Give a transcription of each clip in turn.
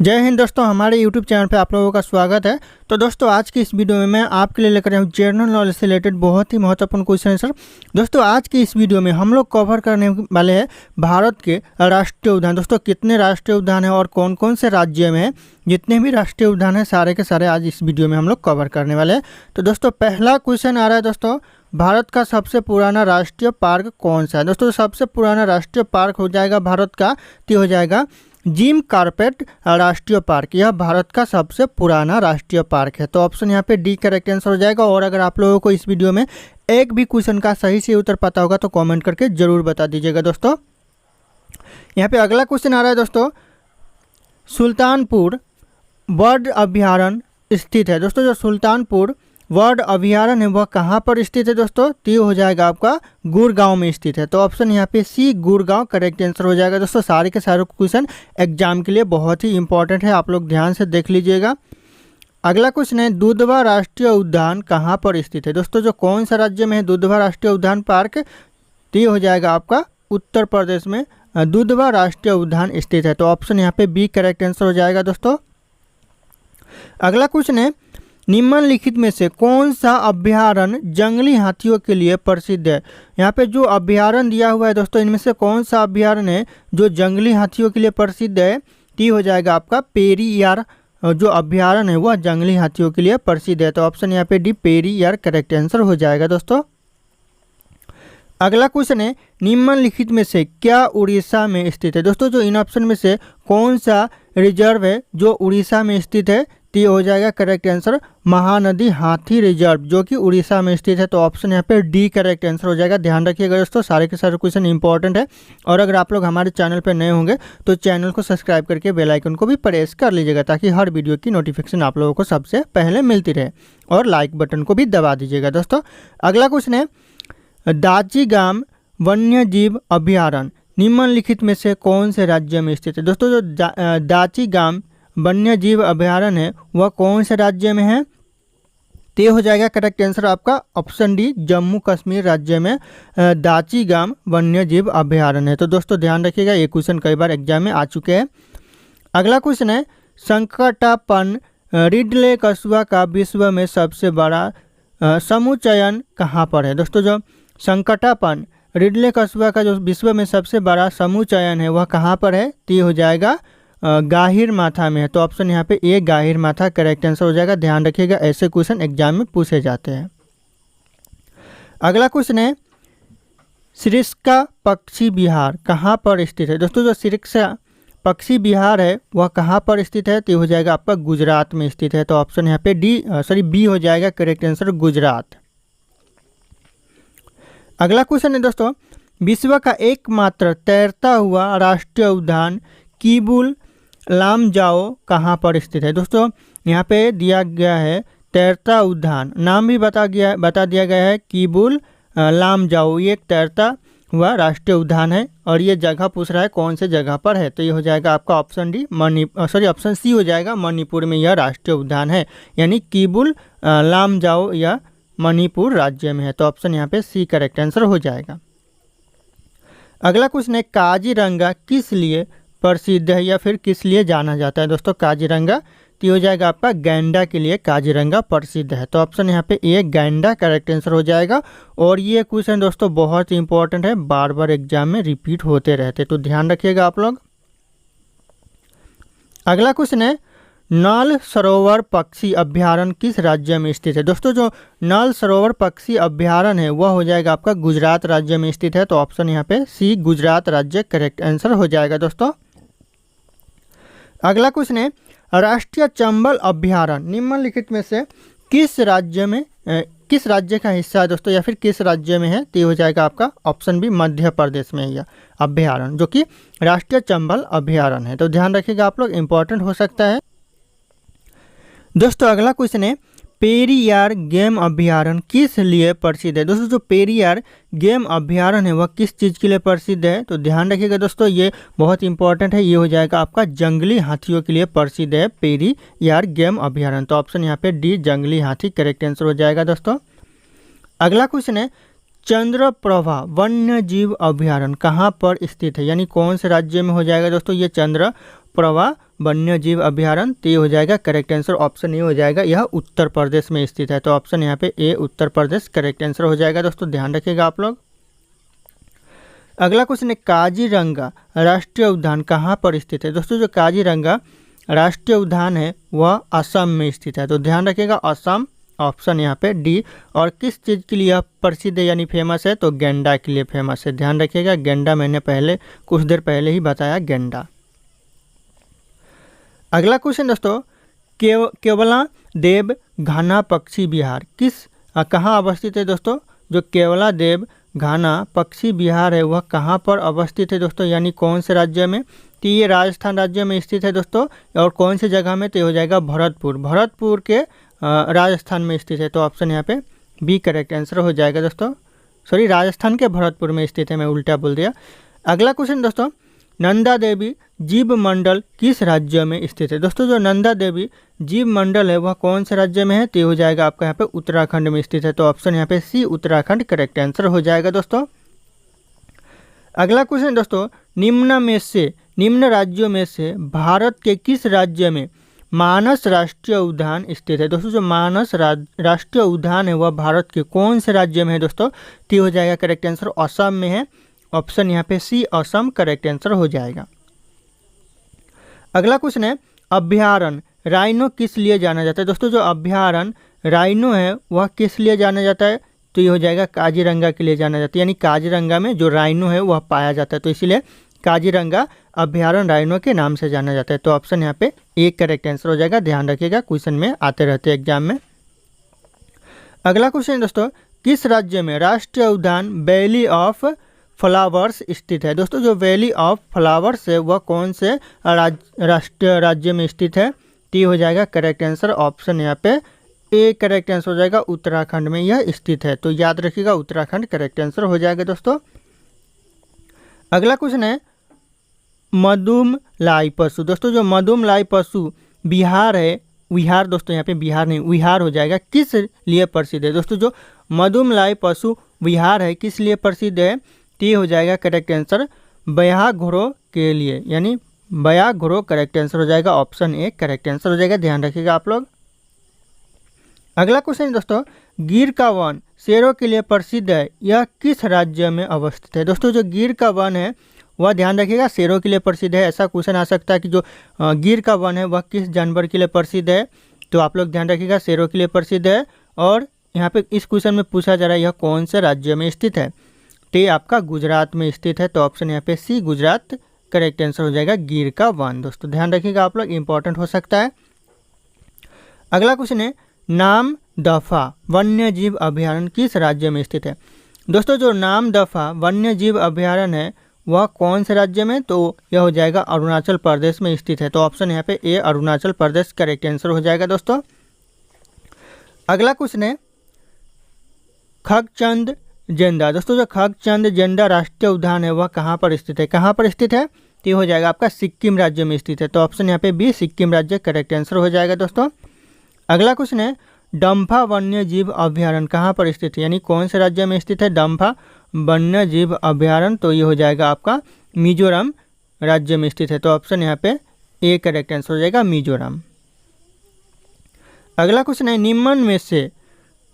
जय हिंद दोस्तों, हमारे YouTube चैनल पे आप लोगों का स्वागत है। तो दोस्तों आज की इस वीडियो में मैं आपके लिए लेकर आया हूँ जनरल नॉलेज से रिलेटेड बहुत ही महत्वपूर्ण क्वेश्चन आंसर। दोस्तों आज की इस वीडियो में हम लोग कवर करने वाले हैं भारत के राष्ट्रीय उद्यान। दोस्तों कितने राष्ट्रीय उद्यान हैं और कौन कौन से राज्य में हैं, जितने भी राष्ट्रीय उद्यान हैं सारे के सारे आज इस वीडियो में हम लोग कवर करने वाले हैं। तो दोस्तों पहला क्वेश्चन आ रहा है दोस्तों, भारत का सबसे पुराना राष्ट्रीय पार्क कौन सा है। दोस्तों सबसे पुराना राष्ट्रीय पार्क हो जाएगा भारत का, तो हो जाएगा जिम कॉर्बेट राष्ट्रीय पार्क। यह भारत का सबसे पुराना राष्ट्रीय पार्क है। तो ऑप्शन यहाँ पे डी करेक्ट आंसर हो जाएगा। और अगर आप लोगों को इस वीडियो में एक भी क्वेश्चन का सही से उत्तर पता होगा तो कमेंट करके जरूर बता दीजिएगा। दोस्तों यहाँ पे अगला क्वेश्चन आ रहा है दोस्तों, सुल्तानपुर बर्ड अभ्यारण्य स्थित है। दोस्तों जो सुल्तानपुर बर्ड अभ्यारण्य है वह कहाँ पर स्थित है दोस्तों, तो ये हो जाएगा आपका गुड़गांव में स्थित है। तो ऑप्शन यहाँ पे सी गुड़गांव करेक्ट आंसर हो जाएगा। दोस्तों सारे के सारे क्वेश्चन एग्जाम के लिए बहुत ही इंपॉर्टेंट है, आप लोग ध्यान से देख लीजिएगा। अगला क्वेश्चन है, दुधवा राष्ट्रीय उद्यान कहाँ पर स्थित है। दोस्तों जो कौन सा राज्य में है दुधवा राष्ट्रीय उद्यान पार्क, तो ये हो जाएगा आपका उत्तर प्रदेश में दुधवा राष्ट्रीय उद्यान स्थित है। तो ऑप्शन यहाँ पे बी करेक्ट आंसर हो जाएगा। दोस्तों अगला क्वेश्चन है, निम्नलिखित में से कौन सा अभ्यारण्य जंगली हाथियों के लिए प्रसिद्ध है। यहाँ पे जो अभ्यारण्य दिया हुआ है दोस्तों, इनमें से कौन सा अभ्यारण्य है जो जंगली हाथियों के लिए प्रसिद्ध है, तो हो जाएगा आपका पेरियार। जो अभ्यारण्य है वह जंगली हाथियों के लिए प्रसिद्ध है। तो ऑप्शन यहाँ पे डी पेरियार करेक्ट आंसर हो जाएगा। दोस्तों अगला क्वेश्चन है, निम्नलिखित में से क्या उड़ीसा में स्थित है। दोस्तों जो इन ऑप्शन में से कौन सा रिजर्व है जो उड़ीसा में स्थित है, तो ये हो जाएगा करेक्ट आंसर महानदी हाथी रिजर्व जो कि उड़ीसा में स्थित है। तो ऑप्शन यहाँ पे डी करेक्ट आंसर हो जाएगा। ध्यान रखिएगा दोस्तों सारे के सारे क्वेश्चन इंपॉर्टेंट है। और अगर आप लोग हमारे चैनल पर नए होंगे तो चैनल को सब्सक्राइब करके बेल आइकन को भी प्रेस कर लीजिएगा ताकि हर वीडियो की नोटिफिकेशन आप लोगों को सबसे पहले मिलती रहे। और लाइक बटन को भी दबा दीजिएगा। दोस्तों अगला क्वेश्चन है, दाचीगाम वन्य जीव अभ्यारण्य निम्नलिखित में से कौन से राज्य में स्थित है। दोस्तों जो दाचीगाम वन्य जीव अभ्यारण्य है वह कौन से राज्य में है, तो हो जाएगा करेक्ट आंसर आपका ऑप्शन डी जम्मू कश्मीर राज्य में दाचीगाम वन्य जीव अभ्यारण्य है। तो दोस्तों ध्यान रखिएगा, ये क्वेश्चन कई बार एग्जाम में आ चुके हैं। अगला क्वेश्चन है, संकटापन रिडले कस्बा का विश्व में सबसे बड़ा समुच्चयन कहाँ पर है। दोस्तों जो संकटापन रिडले कस्बा का जो विश्व में सबसे बड़ा समुच्चयन है वह कहाँ पर है, तो हो जाएगा गाहिर माथा में है। तो ऑप्शन यहाँ पे ए गाहिर माथा करेक्ट आंसर हो जाएगा। ध्यान रखिएगा ऐसे क्वेश्चन एग्जाम में पूछे जाते हैं। अगला क्वेश्चन है, सिरिस्का पक्षी विहार कहाँ पर स्थित है। दोस्तों जो सिरिस्का पक्षी विहार है वह कहाँ पर स्थित है, तो हो जाएगा आपका गुजरात में स्थित है। तो ऑप्शन यहाँ पे बी हो जाएगा करेक्ट आंसर गुजरात। अगला क्वेश्चन है दोस्तों, विश्व का एकमात्र तैरता हुआ राष्ट्रीय उद्यान किबुल लामजाओ कहाँ पर स्थित है। दोस्तों यहाँ पे दिया गया है तैरता उद्यान, नाम भी बता दिया गया है किबुल लामजाओ। ये एक तैरता हुआ राष्ट्रीय उद्यान है और ये जगह पूछ रहा है कौन से जगह पर है, तो ये हो जाएगा आपका ऑप्शन डी ऑप्शन सी हो जाएगा मणिपुर में यह राष्ट्रीय उद्यान है। यानी किबुल लामजाओ यह मणिपुर राज्य में है। तो ऑप्शन यहाँ पे सी करेक्ट आंसर हो जाएगा। अगला क्वेश्चन है, काजीरंगा किस लिए प्रसिद्ध है या फिर किस लिए जाना जाता है। दोस्तों काजीरंगा तो हो जाएगा आपका गैंडा के लिए काजीरंगा प्रसिद्ध है। तो ऑप्शन यहाँ पे ए गैंडा करेक्ट आंसर हो जाएगा। और ये क्वेश्चन दोस्तों बहुत ही इंपॉर्टेंट है, बार बार एग्जाम में रिपीट होते रहते, तो ध्यान रखिएगा आप लोग। अगला क्वेश्चन है, नल सरोवर पक्षी अभ्यारण्य किस राज्य में स्थित है। दोस्तों जो नल सरोवर पक्षी अभ्यारण्य है वह हो जाएगा आपका गुजरात राज्य में स्थित है। तो ऑप्शन यहाँ पे सी गुजरात राज्य करेक्ट आंसर हो जाएगा। दोस्तों अगला क्वेश्चन है, राष्ट्रीय चंबल अभ्यारण्य निम्नलिखित में से किस राज्य का हिस्सा है दोस्तों या फिर किस राज्य में है, तो हो जाएगा आपका ऑप्शन बी मध्य प्रदेश में यह अभ्यारण्य जो कि राष्ट्रीय चंबल अभ्यारण्य है। तो ध्यान रखिएगा आप लोग, इंपॉर्टेंट हो सकता है। दोस्तों अगला क्वेश्चन है, पेरियार गेम अभ्यारण्य किस लिए प्रसिद्ध है। दोस्तों जो पेरियार गेम अभ्यारण्य है वह किस चीज़ के लिए प्रसिद्ध है, तो ध्यान रखिएगा दोस्तों ये बहुत इंपॉर्टेंट है। ये हो जाएगा आपका जंगली हाथियों के लिए प्रसिद्ध है पेरियार गेम अभ्यारण्य। तो ऑप्शन यहाँ पे डी जंगली हाथी करेक्ट आंसर हो जाएगा। दोस्तों अगला क्वेश्चन है, चंद्रप्रभा वन्य जीव अभ्यारण्य कहाँ पर स्थित है, यानी कौन से राज्य में हो जाएगा दोस्तों ये चंद्रप्रभा वन्य जीव अभ्यारण्य, तो ये हो जाएगा करेक्ट आंसर ऑप्शन ए हो जाएगा, यह उत्तर प्रदेश में स्थित है। तो ऑप्शन यहाँ पे ए उत्तर प्रदेश करेक्ट आंसर हो जाएगा दोस्तों, ध्यान रखिएगा आप लोग। अगला क्वेश्चन है काजीरंगा राष्ट्रीय उद्यान कहाँ पर स्थित है। दोस्तों जो काजीरंगा राष्ट्रीय उद्यान है वह असम में स्थित है। तो ध्यान रखिएगा असम, ऑप्शन यहाँ पे डी। और किस चीज़ के लिए यह प्रसिद्ध है यानी फेमस है, तो गेंडा के लिए फेमस है। ध्यान रखिएगा गेंडा, मैंने पहले कुछ देर पहले ही बताया गेंडा। अगला क्वेश्चन दोस्तों, केवला देव घाना पक्षी विहार कहाँ अवस्थित है दोस्तों। जो केवला देव घाना पक्षी विहार है वह कहाँ पर अवस्थित है दोस्तों, यानी कौन से राज्य में। तो ये राजस्थान राज्य में स्थित है दोस्तों। और कौन सी जगह में, तो ये हो जाएगा भरतपुर के राजस्थान में स्थित है। तो ऑप्शन यहाँ पे बी करेक्ट आंसर हो जाएगा दोस्तों। सॉरी, राजस्थान के भरतपुर में स्थित है, मैं उल्टा बोल दिया। अगला क्वेश्चन दोस्तों, नंदा देवी जीव मंडल किस राज्य में स्थित है। दोस्तों जो नंदा देवी जीव मंडल है वह कौन से राज्य में है, तो हो जाएगा आपका यहाँ पे उत्तराखंड में स्थित है। तो ऑप्शन यहाँ पे सी उत्तराखंड करेक्ट आंसर हो जाएगा दोस्तों। अगला क्वेश्चन दोस्तों, निम्न राज्यों में से भारत के किस राज्य में मानस राष्ट्रीय उद्यान स्थित है। दोस्तों जो मानस राष्ट्रीय उद्यान है वह भारत के कौन से राज्य में है दोस्तों, तो हो जाएगा करेक्ट आंसर असम में है। ऑप्शन यहाँ पे सी असम करेक्ट आंसर हो जाएगा। अगला क्वेश्चन है अभ्यारण्य राइनो किस लिए जाना जाता है। दोस्तों जो अभ्यारण्य राइनो है वह किस लिए जाना जाता है, तो ये हो जाएगा काजीरंगा के लिए जाना जाता है। यानी काजीरंगा में जो राइनो है वह पाया जाता है, तो इसीलिए काजीरंगा अभ्यारण्य राइनो के नाम से जाना जाता है। तो ऑप्शन यहाँ पे एक करेक्ट आंसर हो जाएगा, ध्यान रखिएगा क्वेश्चन में आते रहते हैं एग्जाम में। अगला क्वेश्चन दोस्तों, किस राज्य में राष्ट्रीय उद्यान वैली ऑफ फ्लावर्स स्थित है। दोस्तों जो वैली ऑफ फ्लावर्स है वह कौन से राष्ट्रीय राज्य में स्थित है, तो हो जाएगा करेक्ट आंसर ऑप्शन यहाँ पे ए करेक्ट आंसर हो जाएगा, उत्तराखंड में यह स्थित है। तो याद रखिएगा उत्तराखंड करेक्ट आंसर हो जाएगा दोस्तों। अगला क्वेश्चन है मदुमलाई पशु। दोस्तों जो मदुमलाई पशु विहार है, विहार दोस्तों यहाँ पे बिहार नहीं विहार हो जाएगा, किस लिए प्रसिद्ध है। दोस्तों जो मदुमलाई पशु विहार है किस लिए प्रसिद्ध है, तो हो जाएगा करेक्ट आंसर व्याघ्रों के लिए, यानी व्याघ्रों करेक्ट आंसर हो जाएगा, ऑप्शन ए करेक्ट आंसर हो जाएगा, ध्यान रखिएगा आप लोग। अगला क्वेश्चन दोस्तों, गिर का वन शेरों के लिए प्रसिद्ध है, यह किस राज्य में अवस्थित है। दोस्तों जो गिर का वन है वह ध्यान रखिएगा शेरों के लिए प्रसिद्ध है। ऐसा क्वेश्चन आ सकता है कि जो गिर का वन है वह किस जानवर के लिए प्रसिद्ध है, तो आप लोग ध्यान रखिएगा शेरों के लिए प्रसिद्ध है। और यहाँ पे इस क्वेश्चन में पूछा जा रहा है यह कौन से राज्य में स्थित है, तो ये आपका गुजरात में स्थित है। तो ऑप्शन यहाँ पे सी गुजरात करेक्ट आंसर हो जाएगा, गिर का वन। दोस्तों ध्यान रखिएगा आप लोग, इंपॉर्टेंट हो सकता है। अगला क्वेश्चन है नामदफा वन्य जीव अभ्यारण्य किस राज्य में स्थित है। दोस्तों जो नामदफा वन्य जीव अभ्यारण्य है वह कौन से राज्य में, तो यह हो जाएगा अरुणाचल प्रदेश में स्थित है। तो ऑप्शन यहाँ पे ए अरुणाचल प्रदेश करेक्ट आंसर हो जाएगा दोस्तों। अगला क्वेश्चन है खगचंद जेंडा। दोस्तों जो खगचंद जेंडा राष्ट्रीय उद्यान है वह कहाँ पर स्थित है, कहाँ पर स्थित है, तो ये हो जाएगा आपका सिक्किम राज्य में स्थित है। तो ऑप्शन यहाँ पे बी सिक्किम राज्य करेक्ट आंसर हो जाएगा दोस्तों। अगला क्वेश्चन है डम्फा वन्य जीव अभ्यारण्य कहाँ पर स्थित है, यानी कौन से राज्य में स्थित है डम्फा वन्य जीव अभ्यारण्य, तो ये हो जाएगा आपका मिजोरम राज्य में स्थित है। तो ऑप्शन यहाँ पे ए करेक्ट आंसर हो जाएगा, मिजोरम। अगला क्वेश्चन है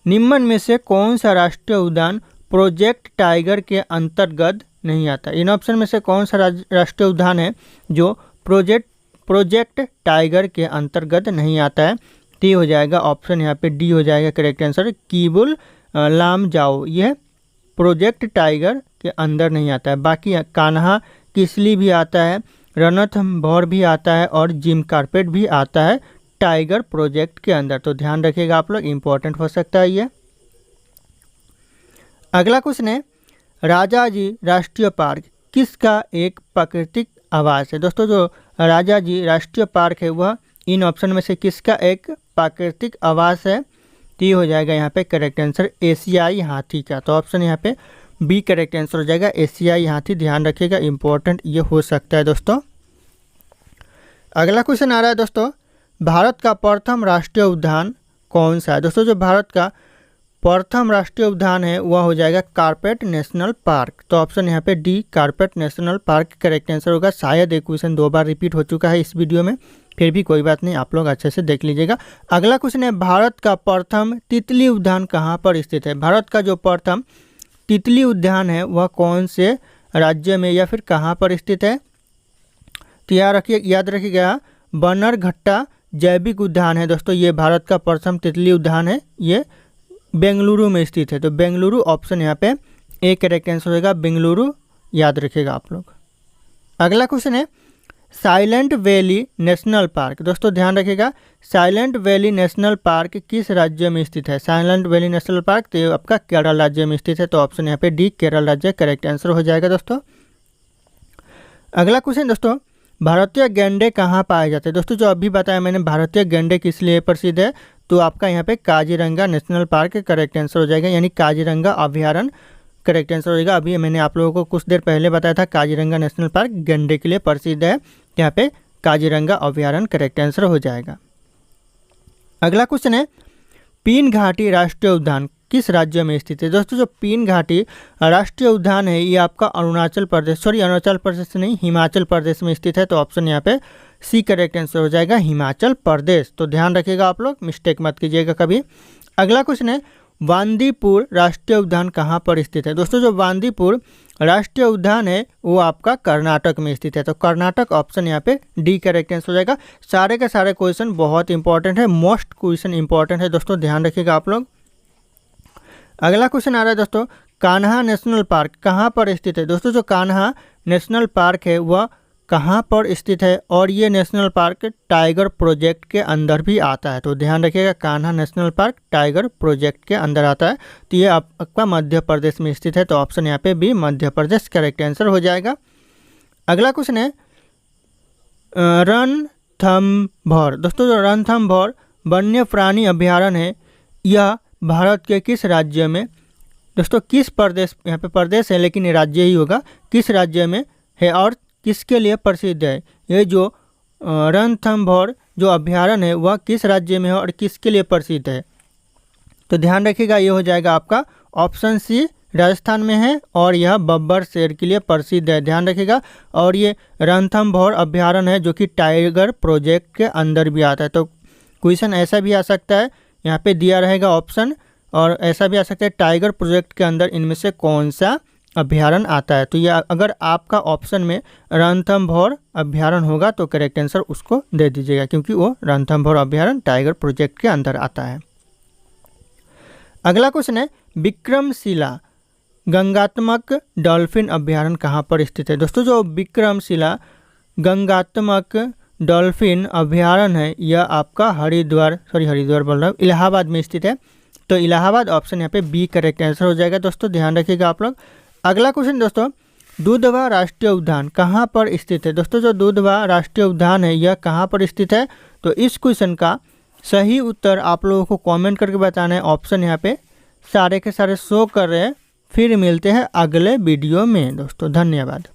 निम्न में से कौन सा राष्ट्रीय उद्यान प्रोजेक्ट टाइगर के अंतर्गत नहीं आता। इन ऑप्शन में से कौन सा राष्ट्रीय उद्यान है जो प्रोजेक्ट टाइगर के अंतर्गत नहीं आता है, तो हो जाएगा ऑप्शन यहाँ पे डी हो जाएगा करेक्ट आंसर, कीबुल लामजाओ। यह प्रोजेक्ट टाइगर के अंदर नहीं आता है। बाकी कान्हा किसली भी आता है, रणथंभौर भी आता है और जिम कार्पेट भी आता है टाइगर प्रोजेक्ट के अंदर। तो ध्यान रखिएगा आप लोग, इंपॉर्टेंट हो सकता है ये। अगला क्वेश्चन है राजाजी राष्ट्रीय पार्क किसका एक प्राकृतिक आवास है। दोस्तों जो राजाजी राष्ट्रीय पार्क है वह इन ऑप्शन में से किसका एक प्राकृतिक आवास है, तो हो जाएगा यहाँ पे करेक्ट आंसर एशियाई हाथी का। तो ऑप्शन यहाँ पे बी करेक्ट आंसर हो जाएगा, एशियाई हाथी। ध्यान रखिएगा, इंपॉर्टेंट ये हो सकता है दोस्तों। अगला क्वेश्चन आ रहा है दोस्तों, भारत का प्रथम राष्ट्रीय उद्यान कौन सा है। दोस्तों जो भारत का प्रथम राष्ट्रीय उद्यान है वह हो जाएगा कार्पेट नेशनल पार्क। तो ऑप्शन यहाँ पे D carpet national park correct answer होगा। शायद एक क्वेश्चन 2 बार रिपीट हो चुका है इस वीडियो में, फिर भी कोई बात नहीं, आप लोग अच्छे से देख लीजिएगा। अगला क्वेश्चन है भारत का प्रथम तितली उद्यान कहाँ पर स्थित है। भारत का जो प्रथम तितली उद्यान है वह कौन से राज्य में या फिर कहाँ पर स्थित है। तो याद रखिएगा बन्नरघट्टा जैविक उद्यान है दोस्तों, ये भारत का प्रथम तितली उद्यान है, ये बेंगलुरु में स्थित है। तो बेंगलुरु ऑप्शन यहाँ पे ए करेक्ट आंसर होगा, बेंगलुरु याद रखिएगा आप लोग। अगला क्वेश्चन है साइलेंट वैली नेशनल पार्क। दोस्तों ध्यान रखिएगा साइलेंट वैली नेशनल पार्क किस राज्य में स्थित है। साइलेंट वैली नेशनल पार्क तो ये आपका केरल राज्य में स्थित है। तो ऑप्शन यहाँ पे डी केरल राज्य करेक्ट आंसर हो जाएगा दोस्तों। अगला क्वेश्चन दोस्तों भारतीय गैंडे कहाँ पाए जाते हैं। दोस्तों जो अभी बताया मैंने भारतीय गैंडे किस लिए प्रसिद्ध है, तो आपका यहाँ पे Kaziranga national park correct answer हो जाएगा, यानी काजीरंगा अभ्यारण्य करेक्ट आंसर हो जाएगा। अभी मैंने आप लोगों को कुछ देर पहले बताया था काजीरंगा नेशनल पार्क गैंडे के लिए प्रसिद्ध है, यहाँ पे काजीरंगा अभ्यारण्य करेक्ट आंसर हो जाएगा। अगला क्वेश्चन है पीन घाटी राष्ट्रीय उद्यान किस राज्य में स्थित है। दोस्तों जो पीन घाटी राष्ट्रीय उद्यान है ये आपका अरुणाचल प्रदेश नहीं हिमाचल प्रदेश में स्थित है। तो ऑप्शन यहाँ पे सी करेक्ट आंसर हो जाएगा, हिमाचल प्रदेश। तो ध्यान रखिएगा आप लोग, मिस्टेक मत कीजिएगा कभी। अगला क्वेश्चन है बांदीपुर राष्ट्रीय उद्यान कहाँ पर स्थित है। दोस्तों जो बांदीपुर राष्ट्रीय उद्यान है वो आपका कर्नाटक में स्थित है। तो कर्नाटक ऑप्शन यहाँ पे डी करेक्ट आंसर हो जाएगा। सारे के सारे क्वेश्चन बहुत इंपॉर्टेंट है, मोस्ट क्वेश्चन इंपॉर्टेंट है दोस्तों, ध्यान रखिएगा आप लोग। अगला क्वेश्चन आ रहा है दोस्तों कान्हा नेशनल पार्क कहाँ पर स्थित है। दोस्तों जो कान्हा नेशनल पार्क है वह कहाँ पर स्थित है और ये नेशनल पार्क टाइगर प्रोजेक्ट के अंदर भी आता है। तो ध्यान रखिएगा Kanha national park tiger project के अंदर आता है। तो ये आपका मध्य प्रदेश में स्थित है। तो ऑप्शन यहाँ पे B Madhya Pradesh correct answer हो जाएगा। अगला क्वेश्चन है रणथंभौर। दोस्तों जो रणथंभौर वन्य प्राणी अभ्यारण्य है यह भारत के किस राज्य में, दोस्तों किस प्रदेश, यहाँ पे प्रदेश है लेकिन ये राज्य ही होगा, किस राज्य में है और किसके लिए प्रसिद्ध है। ये जो रणथंभौर जो अभ्यारण्य है वह किस राज्य में है और किसके लिए प्रसिद्ध है। तो ध्यान रखिएगा ये हो जाएगा आपका ऑप्शन सी राजस्थान में है और यह बब्बर शेर के लिए प्रसिद्ध है, ध्यान रखिएगा। और ये रणथंभौर अभ्यारण्य है जो कि टाइगर प्रोजेक्ट के अंदर भी आता है। तो क्वेश्चन ऐसा भी आ सकता है, यहाँ पे दिया रहेगा ऑप्शन, और ऐसा भी आ सकता है टाइगर प्रोजेक्ट के अंदर इनमें से कौन सा अभ्यारण्य आता है। तो यह अगर आपका ऑप्शन में रणथंभौर अभ्यारण्य होगा तो करेक्ट आंसर उसको दे दीजिएगा, क्योंकि वो रणथंभौर अभ्यारण्य टाइगर प्रोजेक्ट के अंदर आता है। अगला क्वेश्चन है विक्रमशिला गंगात्मक डॉल्फिन अभ्यारण्य कहाँ पर स्थित है। दोस्तों जो विक्रमशिला गंगात्मक डॉल्फिन अभ्यारण्य है यह आपका हरिद्वार बोल रहा हूँ, इलाहाबाद में स्थित है। तो इलाहाबाद ऑप्शन यहाँ पे बी करेक्ट आंसर हो जाएगा दोस्तों, ध्यान रखिएगा आप लोग। अगला क्वेश्चन दोस्तों दुधवा राष्ट्रीय उद्यान कहाँ पर स्थित है। दोस्तों जो दुधवा राष्ट्रीय उद्यान है यह कहाँ पर स्थित है। तो इस क्वेश्चन का सही उत्तर आप लोगों को कमेंट करके बताना है। ऑप्शन यहाँ पे सारे के सारे शो कर रहे हैं। फिर मिलते हैं अगले वीडियो में दोस्तों, धन्यवाद।